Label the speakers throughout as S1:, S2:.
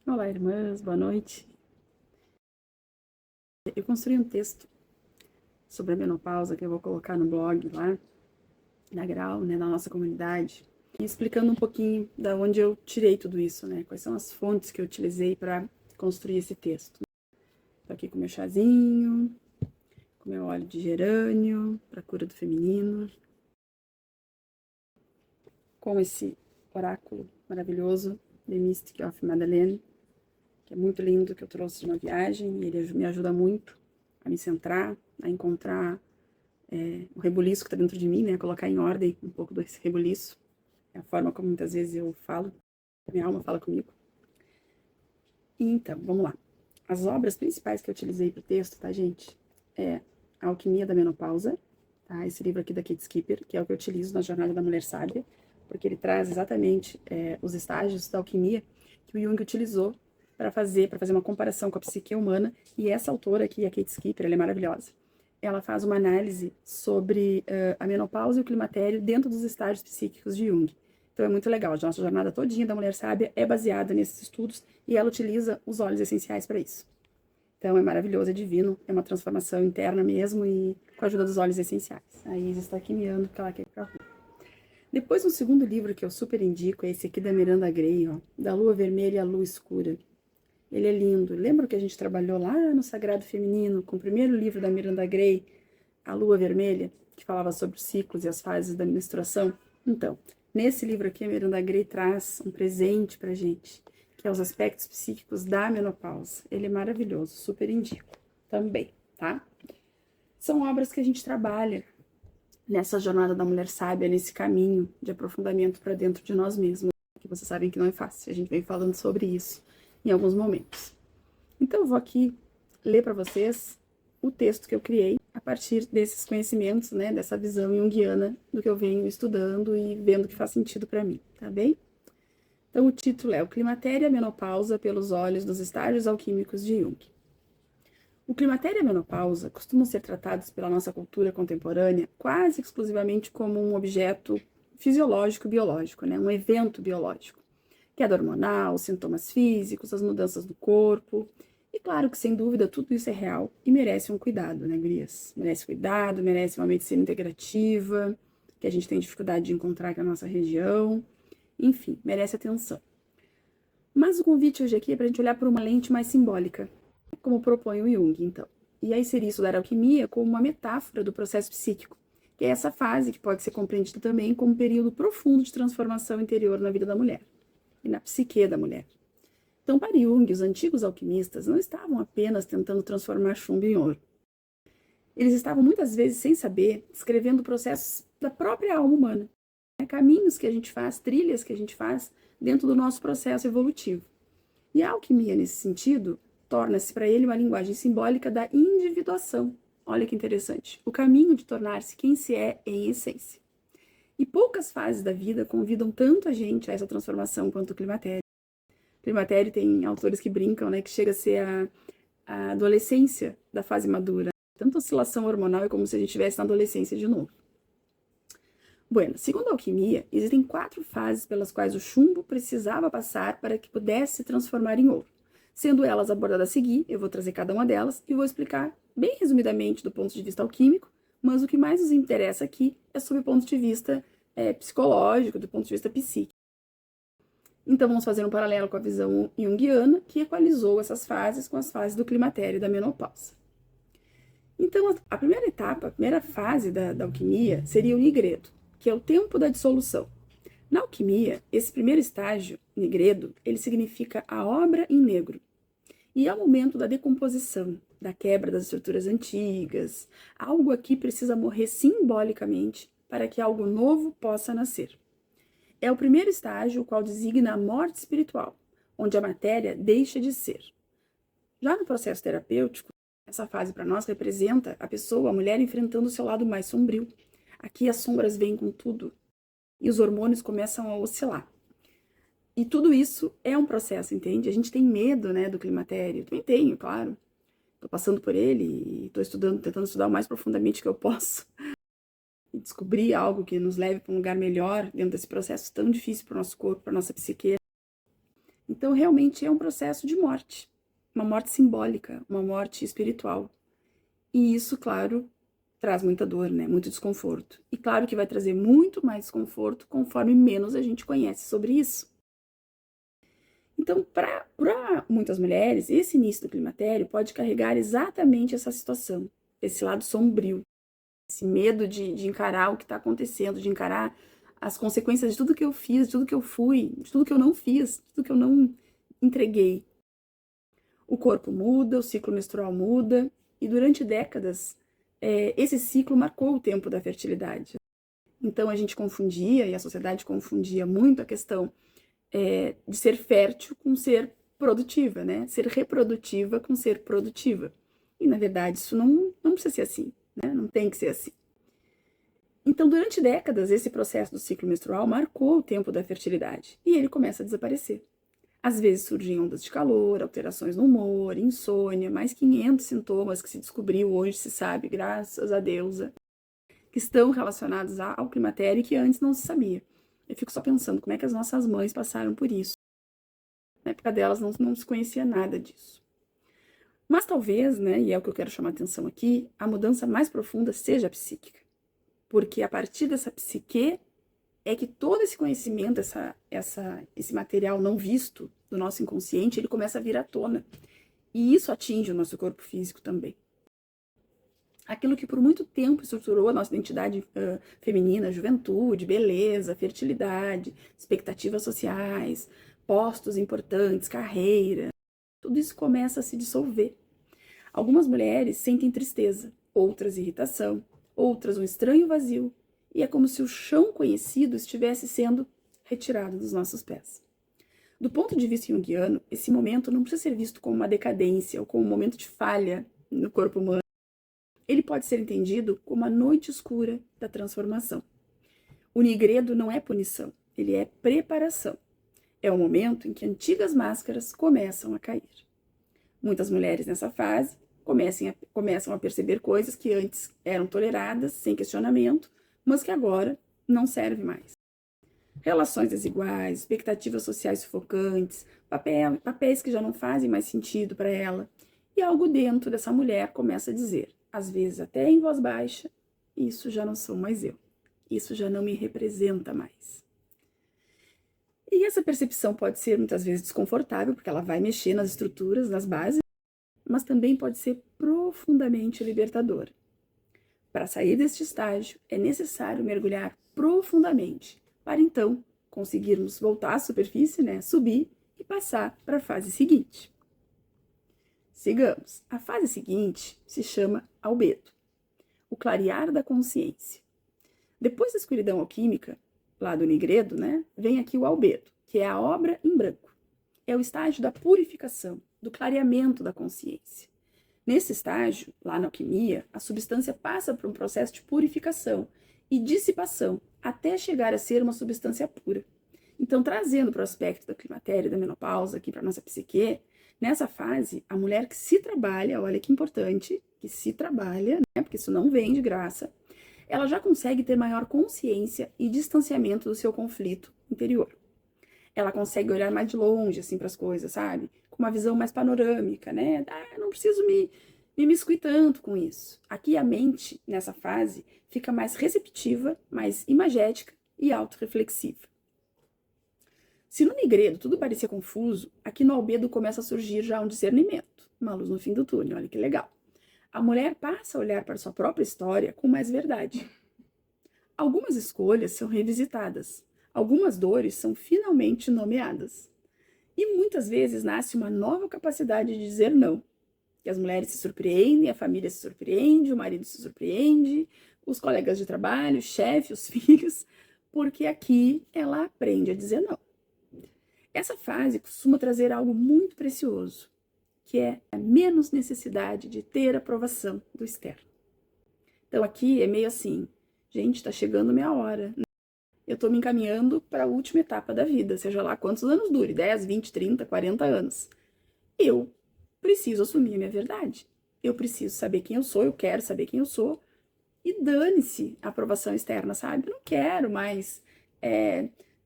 S1: Olá, irmãs, boa noite. Eu construí um texto sobre a menopausa que eu vou colocar no blog lá, na Grau, né, na nossa comunidade, e explicando um pouquinho da onde eu tirei tudo isso, né, quais são as fontes que eu utilizei para construir esse texto. Tô aqui com meu chazinho, com meu óleo de gerânio para cura do feminino, com esse oráculo maravilhoso, The Mystic of Madeleine, que é muito lindo, que eu trouxe de uma viagem, e ele me ajuda muito a me centrar, a encontrar o rebuliço que está dentro de mim, né? Colocar em ordem um pouco desse rebuliço. É a forma como muitas vezes eu falo, minha alma fala comigo. E então, vamos lá. As obras principais que eu utilizei para o texto, tá, gente? É A Alquimia da Menopausa, tá? Esse livro aqui da Kate Skipper, que é o que eu utilizo na Jornada da Mulher Sábia, porque ele traz exatamente os estágios da alquimia que o Jung utilizou para fazer uma comparação com a psique humana. E essa autora aqui, a Kate Skipper, ela é maravilhosa. Ela faz uma análise sobre a menopausa e o climatério dentro dos estágios psíquicos de Jung. Então é muito legal. A nossa jornada todinha da mulher sábia é baseada nesses estudos e ela utiliza os óleos essenciais para isso. Então é maravilhoso, é divino, é uma transformação interna mesmo e com a ajuda dos óleos essenciais. A Isis está aqui miando porque ela quer ir pra rua. Depois, um segundo livro que eu super indico é esse aqui da Miranda Gray, ó, Da Lua Vermelha à Lua Escura. Ele é lindo. Lembra que a gente trabalhou lá no Sagrado Feminino com o primeiro livro da Miranda Gray, A Lua Vermelha, que falava sobre os ciclos e as fases da menstruação? Então, nesse livro aqui, a Miranda Gray traz um presente pra gente, que é os aspectos psíquicos da menopausa. Ele é maravilhoso, super indico também, tá? São obras que a gente trabalha nessa jornada da mulher sábia, nesse caminho de aprofundamento para dentro de nós mesmos, que vocês sabem que não é fácil. A gente vem falando sobre isso em alguns momentos. Então, eu vou aqui ler para vocês o texto que eu criei a partir desses conhecimentos, né, dessa visão junguiana do que eu venho estudando e vendo que faz sentido para mim, tá bem? Então, o título é O Climatério e a Menopausa pelos Olhos dos Estágios Alquímicos de Jung. O climatério e a menopausa costumam ser tratados pela nossa cultura contemporânea quase exclusivamente como um objeto fisiológico biológico, né? Um evento biológico. Queda hormonal, sintomas físicos, as mudanças do corpo. E claro que, sem dúvida, tudo isso é real e merece um cuidado, né, gurias? Merece cuidado, merece uma medicina integrativa, que a gente tem dificuldade de encontrar aqui na nossa região. Enfim, merece atenção. Mas o convite hoje aqui é para a gente olhar por uma lente mais simbólica, como propõe o Jung, então. E aí seria estudar a alquimia como uma metáfora do processo psíquico, que é essa fase que pode ser compreendida também como um período profundo de transformação interior na vida da mulher e na psique da mulher. Então, para Jung, os antigos alquimistas não estavam apenas tentando transformar chumbo em ouro. Eles estavam muitas vezes, sem saber, descrevendo processos da própria alma humana, né? Caminhos que a gente faz, trilhas que a gente faz dentro do nosso processo evolutivo. E a alquimia, nesse sentido, torna-se para ele uma linguagem simbólica da individuação. Olha que interessante. O caminho de tornar-se quem se é em essência. E poucas fases da vida convidam tanto a gente a essa transformação quanto o climatério. O climatério tem autores que brincam, né, que chega a ser a adolescência da fase madura. Tanto oscilação hormonal é como se a gente estivesse na adolescência de novo. Bueno, segundo a alquimia, existem 4 fases pelas quais o chumbo precisava passar para que pudesse se transformar em ouro. Sendo elas abordadas a seguir, eu vou trazer cada uma delas e vou explicar bem resumidamente do ponto de vista alquímico, mas o que mais nos interessa aqui é sob o ponto de vista psicológico, do ponto de vista psíquico. Então vamos fazer um paralelo com a visão junguiana, que equalizou essas fases com as fases do climatério e da menopausa. Então, a primeira etapa, a primeira fase da alquimia seria o nigredo, que é o tempo da dissolução. Na alquimia, esse primeiro estágio, nigredo, ele significa a obra em negro. E é o momento da decomposição, da quebra das estruturas antigas. Algo aqui precisa morrer simbolicamente para que algo novo possa nascer. É o primeiro estágio, o qual designa a morte espiritual, onde a matéria deixa de ser. Já no processo terapêutico, essa fase para nós representa a pessoa, a mulher, enfrentando o seu lado mais sombrio. Aqui as sombras vêm com tudo e os hormônios começam a oscilar. E tudo isso é um processo, entende? A gente tem medo, né, do climatério. Eu também tenho, claro. Tô passando por ele e tô estudando, tentando estudar o mais profundamente que eu posso. E descobrir algo que nos leve para um lugar melhor dentro desse processo tão difícil para o nosso corpo, para nossa psique. Então, realmente é um processo de morte, uma morte simbólica, uma morte espiritual. E isso, claro, traz muita dor, né? Muito desconforto. E claro que vai trazer muito mais desconforto conforme menos a gente conhece sobre isso. Então, para muitas mulheres, esse início do climatério pode carregar exatamente essa situação, esse lado sombrio, esse medo de encarar o que está acontecendo, de encarar as consequências de tudo que eu fiz, de tudo que eu fui, de tudo que eu não fiz, de tudo que eu não entreguei. O corpo muda, o ciclo menstrual muda, e durante décadas, esse ciclo marcou o tempo da fertilidade. Então a gente confundia, e a sociedade confundia muito a questão de ser fértil com ser produtiva, né? Ser reprodutiva com ser produtiva. E na verdade isso não precisa ser assim, né? Não tem que ser assim. Então, durante décadas, esse processo do ciclo menstrual marcou o tempo da fertilidade e ele começa a desaparecer. Às vezes surgem ondas de calor, alterações no humor, insônia, mais 500 sintomas que se descobriu, hoje se sabe, graças a deusa, que estão relacionados ao climatério e que antes não se sabia. Eu fico só pensando como é que as nossas mães passaram por isso. Na época delas não se conhecia nada disso. Mas talvez, né, e é o que eu quero chamar a atenção aqui, a mudança mais profunda seja a psíquica. Porque a partir dessa psique é que todo esse conhecimento, esse material não visto do nosso inconsciente, ele começa a vir à tona. E isso atinge o nosso corpo físico também. Aquilo que por muito tempo estruturou a nossa identidade feminina, juventude, beleza, fertilidade, expectativas sociais, postos importantes, carreira, tudo isso começa a se dissolver. Algumas mulheres sentem tristeza, outras irritação, outras um estranho vazio, e é como se o chão conhecido estivesse sendo retirado dos nossos pés. Do ponto de vista junguiano, esse momento não precisa ser visto como uma decadência ou como um momento de falha no corpo humano. Ele pode ser entendido como a noite escura da transformação. O nigredo não é punição, ele é preparação. É o momento em que antigas máscaras começam a cair. Muitas mulheres nessa fase começam a perceber coisas que antes eram toleradas, sem questionamento, mas que agora não servem mais. Relações desiguais, expectativas sociais sufocantes, papéis que já não fazem mais sentido para ela. E algo dentro dessa mulher começa a dizer, às vezes até em voz baixa, isso já não sou mais eu. Isso já não me representa mais. E essa percepção pode ser muitas vezes desconfortável, porque ela vai mexer nas estruturas, nas bases, mas também pode ser profundamente libertadora. Para sair deste estágio, é necessário mergulhar profundamente, para então conseguirmos voltar à superfície, né, subir e passar para a fase seguinte. Sigamos. A fase seguinte se chama albedo, o clarear da consciência. Depois da escuridão alquímica, lá do nigredo, né, vem aqui o albedo, que é a obra em branco. É o estágio da purificação, do clareamento da consciência. Nesse estágio, lá na alquimia, a substância passa por um processo de purificação e dissipação até chegar a ser uma substância pura. Então, trazendo para o aspecto da climatéria e da menopausa aqui para a nossa psique, nessa fase, a mulher que se trabalha, olha que importante, que se trabalha, né, porque isso não vem de graça, ela já consegue ter maior consciência e distanciamento do seu conflito interior. Ela consegue olhar mais de longe, assim, para as coisas, sabe? Com uma visão mais panorâmica, né? Não preciso me imiscuir tanto com isso. Aqui a mente, nessa fase, fica mais receptiva, mais imagética e autorreflexiva. Se no nigredo tudo parecia confuso, aqui no albedo começa a surgir já um discernimento, uma luz no fim do túnel, olha que legal. A mulher passa a olhar para sua própria história com mais verdade. Algumas escolhas são revisitadas, algumas dores são finalmente nomeadas. E muitas vezes nasce uma nova capacidade de dizer não. Que as mulheres se surpreendem, a família se surpreende, o marido se surpreende, os colegas de trabalho, o chefe, os filhos, porque aqui ela aprende a dizer não. Essa fase costuma trazer algo muito precioso, que é a menos necessidade de ter aprovação do externo. Então aqui é meio assim, gente, tá chegando minha hora. Eu tô me encaminhando para a última etapa da vida, seja lá quantos anos dure, 10, 20, 30, 40 anos. Eu preciso assumir a minha verdade. Eu preciso saber quem eu sou, eu quero saber quem eu sou. E dane-se a aprovação externa, sabe? Eu não quero mais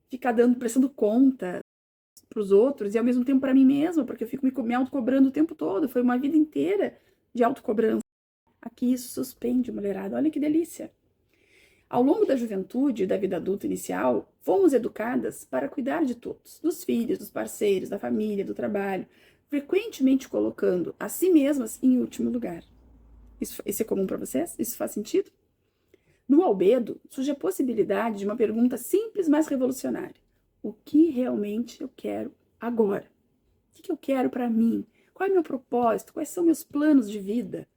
S1: ficar prestando conta pros outros e ao mesmo tempo para mim mesma, porque eu fico me autocobrando o tempo todo. Foi uma vida inteira de autocobrança. Aqui isso suspende, mulherada. Olha que delícia. Ao longo da juventude e da vida adulta inicial, fomos educadas para cuidar de todos, dos filhos, dos parceiros, da família, do trabalho, frequentemente colocando a si mesmas em último lugar. Isso é comum para vocês? Isso faz sentido? No albedo, surge a possibilidade de uma pergunta simples, mas revolucionária. O que realmente eu quero agora? O que eu quero para mim? Qual é o meu propósito? Quais são meus planos de vida?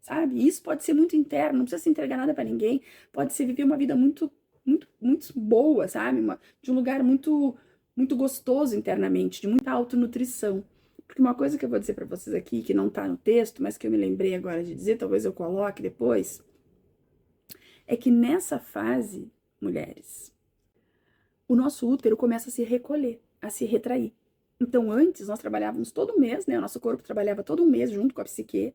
S1: Sabe? Isso pode ser muito interno, não precisa se entregar nada para ninguém. Pode ser viver uma vida muito, muito, muito boa, sabe? De um lugar muito, muito gostoso internamente, de muita autonutrição. Porque uma coisa que eu vou dizer para vocês aqui, que não tá no texto, mas que eu me lembrei agora de dizer, talvez eu coloque depois, é que nessa fase, mulheres, o nosso útero começa a se recolher, a se retrair. Então, antes, nós trabalhávamos todo mês, né? O nosso corpo trabalhava todo um mês junto com a psique,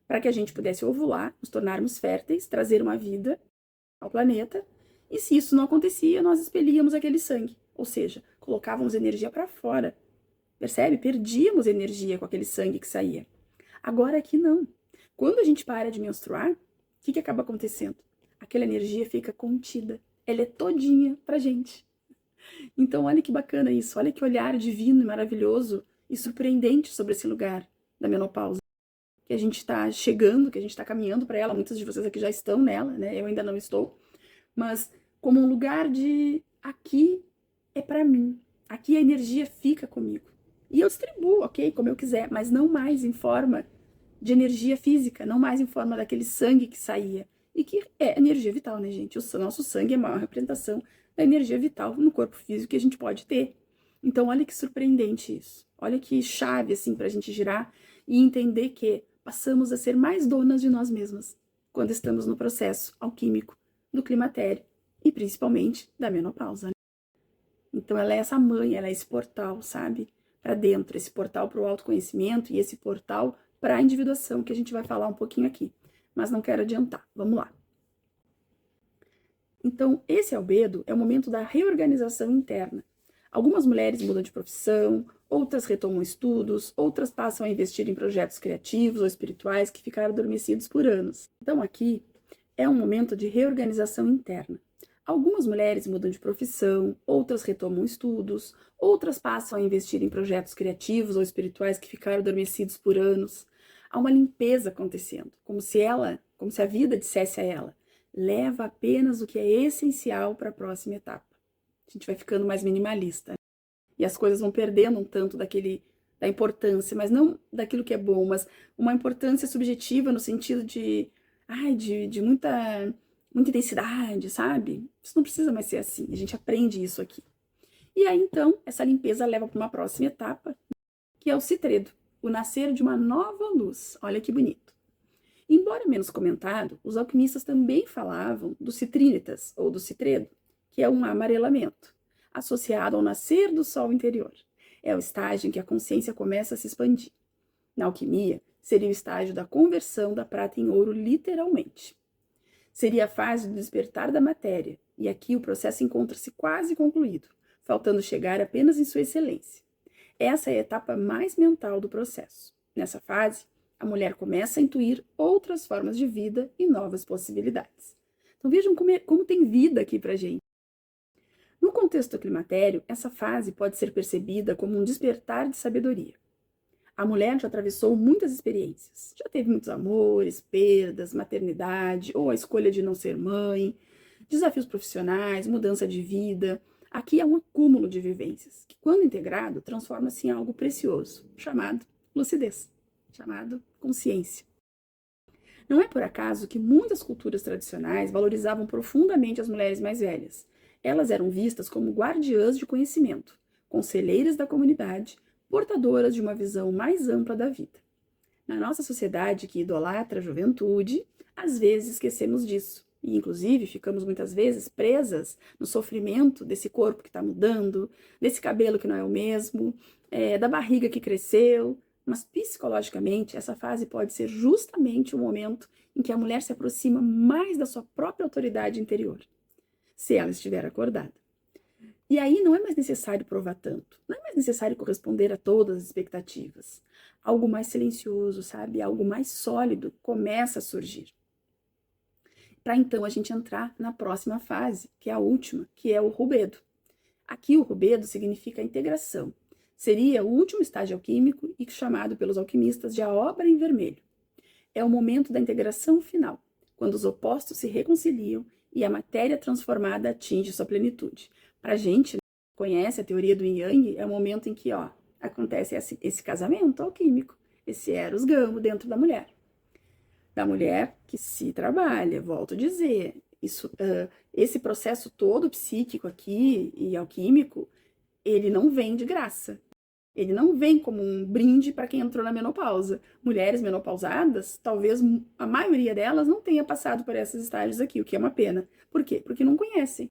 S1: para que a gente pudesse ovular, nos tornarmos férteis, trazer uma vida ao planeta. E se isso não acontecia, nós expelíamos aquele sangue, ou seja, colocávamos energia para fora. Percebe? Perdíamos energia com aquele sangue que saía. Agora aqui não. Quando a gente para de menstruar, o que acaba acontecendo? Aquela energia fica contida. Ela é todinha pra gente. Então, olha que bacana isso. Olha que olhar divino e maravilhoso e surpreendente sobre esse lugar da menopausa. Que a gente está chegando, que a gente está caminhando para ela. Muitas de vocês aqui já estão nela, né? Eu ainda não estou. Mas como um lugar de aqui é para mim. Aqui a energia fica comigo. E eu distribuo, ok? Como eu quiser, mas não mais em forma de energia física, não mais em forma daquele sangue que saía. E que é energia vital, né, gente? O nosso sangue é a maior representação da energia vital no corpo físico que a gente pode ter. Então, olha que surpreendente isso. Olha que chave, assim, pra gente girar e entender que passamos a ser mais donas de nós mesmas quando estamos no processo alquímico do climatério e principalmente da menopausa. Né? Então, ela é essa mãe, ela é esse portal, sabe? Para dentro, esse portal para o autoconhecimento e esse portal para a individuação, que a gente vai falar um pouquinho aqui. Mas não quero adiantar. Vamos lá. Então, esse albedo é o momento da reorganização interna. Algumas mulheres mudam de profissão, outras retomam estudos, outras passam a investir em projetos criativos ou espirituais que ficaram adormecidos por anos. Então, aqui é um momento de reorganização interna. Algumas mulheres mudam de profissão, outras retomam estudos, outras passam a investir em projetos criativos ou espirituais que ficaram adormecidos por anos. Há uma limpeza acontecendo, como se a vida dissesse a ela: leva apenas o que é essencial para a próxima etapa. A gente vai ficando mais minimalista. Né? E as coisas vão perdendo um tanto da importância, mas não daquilo que é bom, mas uma importância subjetiva no sentido de muita intensidade, sabe? Isso não precisa mais ser assim. A gente aprende isso aqui. E aí, então, essa limpeza leva para uma próxima etapa, que é o citredo, o nascer de uma nova luz. Olha que bonito. Embora menos comentado, os alquimistas também falavam dos citrínitas, ou do citredo, que é um amarelamento, associado ao nascer do sol interior. É o estágio em que a consciência começa a se expandir. Na alquimia, seria o estágio da conversão da prata em ouro, literalmente. Seria a fase do despertar da matéria, e aqui o processo encontra-se quase concluído, faltando chegar apenas em sua excelência. Essa é a etapa mais mental do processo. Nessa fase, a mulher começa a intuir outras formas de vida e novas possibilidades. Então vejam como tem vida aqui pra gente. No contexto climatério, essa fase pode ser percebida como um despertar de sabedoria. A mulher já atravessou muitas experiências, já teve muitos amores, perdas, maternidade ou a escolha de não ser mãe, desafios profissionais, mudança de vida. Aqui é um acúmulo de vivências, que quando integrado transforma-se em algo precioso, chamado lucidez, chamado consciência. Não é por acaso que muitas culturas tradicionais valorizavam profundamente as mulheres mais velhas. Elas eram vistas como guardiãs de conhecimento, conselheiras da comunidade, portadoras de uma visão mais ampla da vida. Na nossa sociedade que idolatra a juventude, às vezes esquecemos disso. E, inclusive, ficamos muitas vezes presas no sofrimento desse corpo que está mudando, desse cabelo que não é o mesmo, da barriga que cresceu. Mas, psicologicamente, essa fase pode ser justamente o momento em que a mulher se aproxima mais da sua própria autoridade interior, se ela estiver acordada. E aí não é mais necessário provar tanto, não é mais necessário corresponder a todas as expectativas. Algo mais silencioso, sabe? Algo mais sólido começa a surgir. Para então a gente entrar na próxima fase, que é a última, que é o rubedo. Aqui o rubedo significa integração. Seria o último estágio alquímico e chamado pelos alquimistas de a obra em vermelho. É o momento da integração final, quando os opostos se reconciliam e a matéria transformada atinge sua plenitude. Para a gente, né, que conhece a teoria do Yin Yang, é o momento em que acontece esse casamento alquímico, esse eros gamo dentro da mulher. Da mulher que se trabalha, volto a dizer, esse processo todo psíquico aqui e alquímico, ele não vem de graça. Ele não vem como um brinde para quem entrou na menopausa. Mulheres menopausadas, talvez a maioria delas não tenha passado por esses estágios aqui, o que é uma pena. Por quê? Porque não conhecem.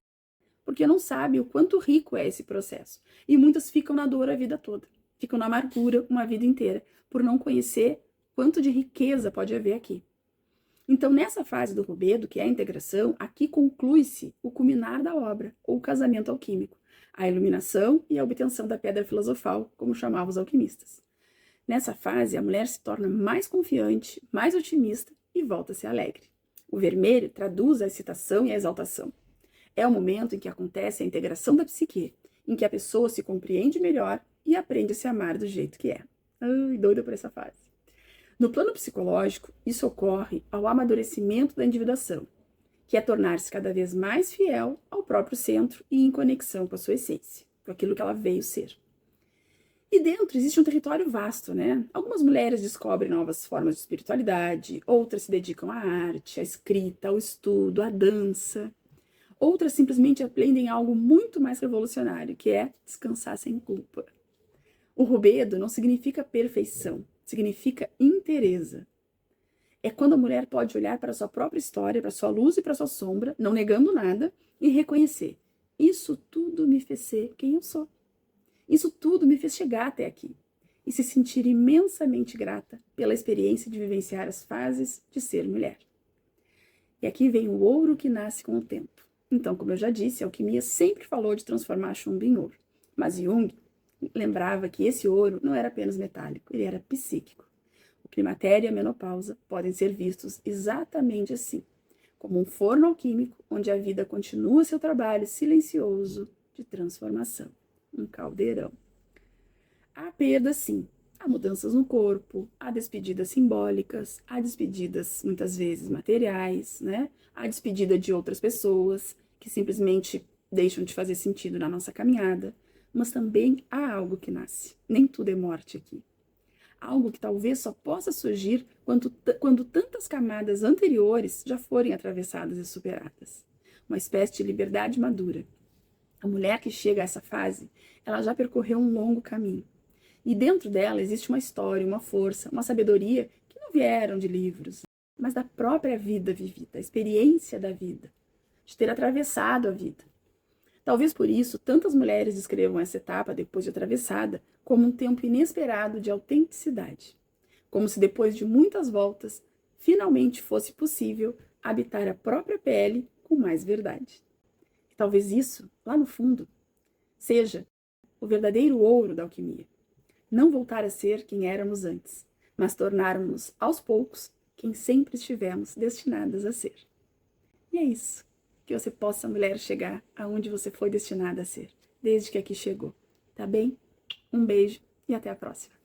S1: Porque não sabem o quanto rico é esse processo. E muitas ficam na dor a vida toda. Ficam na amargura uma vida inteira, por não conhecer quanto de riqueza pode haver aqui. Então, nessa fase do rubedo, que é a integração, aqui conclui-se o culminar da obra, ou o casamento alquímico, a iluminação e a obtenção da pedra filosofal, como chamavam os alquimistas. Nessa fase, a mulher se torna mais confiante, mais otimista e volta a ser alegre. O vermelho traduz a excitação e a exaltação. É o momento em que acontece a integração da psique, em que a pessoa se compreende melhor e aprende a se amar do jeito que é. Ai, doida por essa fase. No plano psicológico, isso ocorre ao amadurecimento da individuação, que é tornar-se cada vez mais fiel ao próprio centro e em conexão com a sua essência, com aquilo que ela veio ser. E dentro existe um território vasto, né? Algumas mulheres descobrem novas formas de espiritualidade, outras se dedicam à arte, à escrita, ao estudo, à dança. Outras simplesmente aprendem algo muito mais revolucionário, que é descansar sem culpa. O rubedo não significa perfeição, significa inteireza. É quando a mulher pode olhar para a sua própria história, para a sua luz e para a sua sombra, não negando nada, e reconhecer: isso tudo me fez ser quem eu sou. Isso tudo me fez chegar até aqui. E se sentir imensamente grata pela experiência de vivenciar as fases de ser mulher. E aqui vem o ouro que nasce com o tempo. Então, como eu já disse, a alquimia sempre falou de transformar chumbo em ouro. Mas Jung lembrava que esse ouro não era apenas metálico, ele era psíquico. O climatério e a menopausa podem ser vistos exatamente assim, como um forno alquímico onde a vida continua seu trabalho silencioso de transformação, um caldeirão. Há perdas, sim, há mudanças no corpo, há despedidas simbólicas, há despedidas muitas vezes materiais, né? Há despedida de outras pessoas que simplesmente deixam de fazer sentido na nossa caminhada, mas também há algo que nasce. Nem tudo é morte aqui. Algo que talvez só possa surgir quando tantas camadas anteriores já forem atravessadas e superadas. Uma espécie de liberdade madura. A mulher que chega a essa fase, ela já percorreu um longo caminho. E dentro dela existe uma história, uma força, uma sabedoria que não vieram de livros, mas da própria vida vivida, a experiência da vida, de ter atravessado a vida. Talvez por isso tantas mulheres descrevam essa etapa, depois de atravessada, como um tempo inesperado de autenticidade. Como se depois de muitas voltas, finalmente fosse possível habitar a própria pele com mais verdade. E talvez isso, lá no fundo, seja o verdadeiro ouro da alquimia. Não voltar a ser quem éramos antes, mas tornarmos aos poucos quem sempre estivemos destinadas a ser. E é isso. Que você possa, mulher, chegar aonde você foi destinada a ser, desde que aqui chegou. Tá bem? Um beijo e até a próxima.